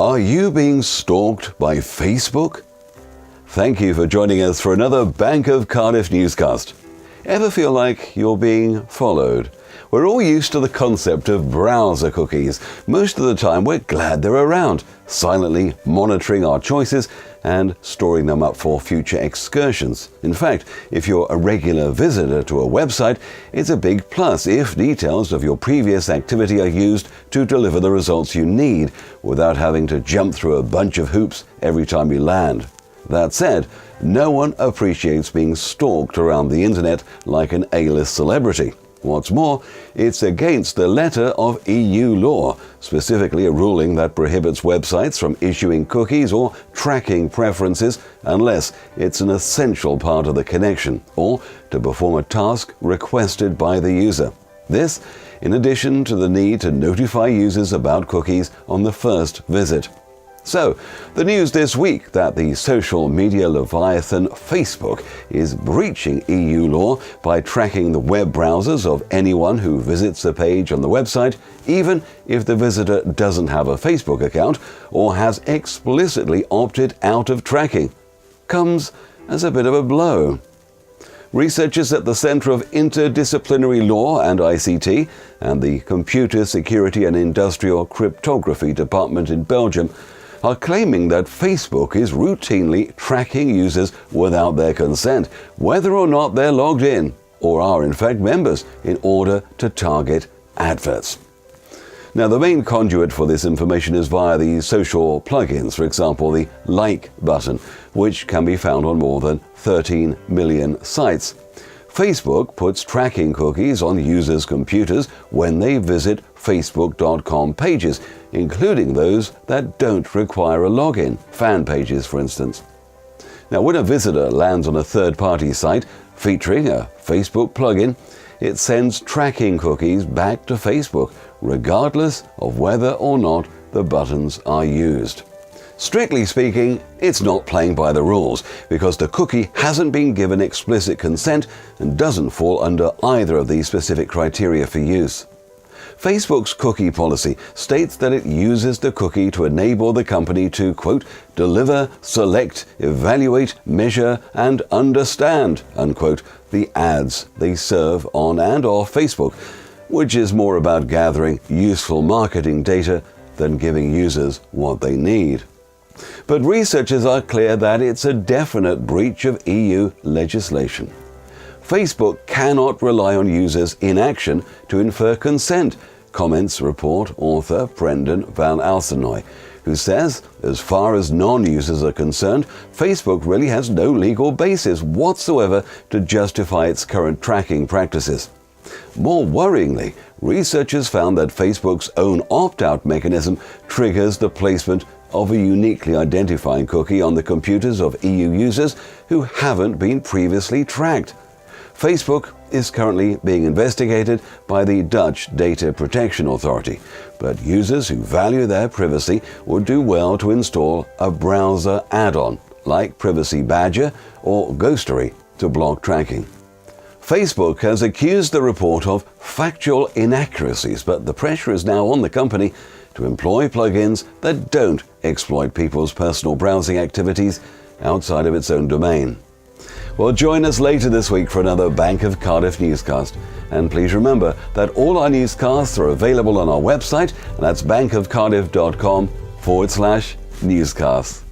Are you being stalked by Facebook? Thank you for joining us for another Bank of Cardiff newscast. Ever feel like you're being followed? We're all used to the concept of browser cookies. Most of the time we're glad they're around, silently monitoring our choices and storing them up for future excursions. In fact, if you're a regular visitor to a website, it's a big plus if details of your previous activity are used to deliver the results you need without having to jump through a bunch of hoops every time you land. That said, no one appreciates being stalked around the internet like an A-list celebrity. What's more, it's against the letter of EU law, specifically a ruling that prohibits websites from issuing cookies or tracking preferences unless it's an essential part of the connection or to perform a task requested by the user. This, in addition to the need to notify users about cookies on the first visit. So, the news this week that the social media leviathan Facebook is breaching EU law by tracking the web browsers of anyone who visits a page on the website, even if the visitor doesn't have a Facebook account or has explicitly opted out of tracking, comes as a bit of a blow. Researchers at the Centre of Interdisciplinary Law and ICT and the Computer Security and Industrial Cryptography Department in Belgium are claiming that Facebook is routinely tracking users without their consent, whether or not they're logged in, or are in fact members, in order to target adverts. Now, the main conduit for this information is via the social plugins, for example, the like button, which can be found on more than 13 million sites. Facebook puts tracking cookies on users' computers when they visit facebook.com pages, including those that don't require a login, fan pages for instance. Now, when a visitor lands on a third-party site featuring a Facebook plugin, it sends tracking cookies back to Facebook, regardless of whether or not the buttons are used. Strictly speaking, it's not playing by the rules because the cookie hasn't been given explicit consent and doesn't fall under either of these specific criteria for use. Facebook's cookie policy states that it uses the cookie to enable the company to, quote, deliver, select, evaluate, measure, and understand, unquote, the ads they serve on and off Facebook, which is more about gathering useful marketing data than giving users what they need. But researchers are clear that it's a definite breach of EU legislation. Facebook cannot rely on users' inaction to infer consent, comments report author Brendan van Alsenoy, who says, as far as non-users are concerned, Facebook really has no legal basis whatsoever to justify its current tracking practices. More worryingly, researchers found that Facebook's own opt-out mechanism triggers the placement of a uniquely identifying cookie on the computers of EU users who haven't been previously tracked. Facebook is currently being investigated by the Dutch Data Protection Authority, but users who value their privacy would do well to install a browser add-on like Privacy Badger or Ghostery to block tracking. Facebook has accused the report of factual inaccuracies, but the pressure is now on the company to employ plugins that don't exploit people's personal browsing activities outside of its own domain. Well, join us later this week for another Bank of Cardiff newscast. And please remember that all our newscasts are available on our website, and that's bankofcardiff.com/newscasts.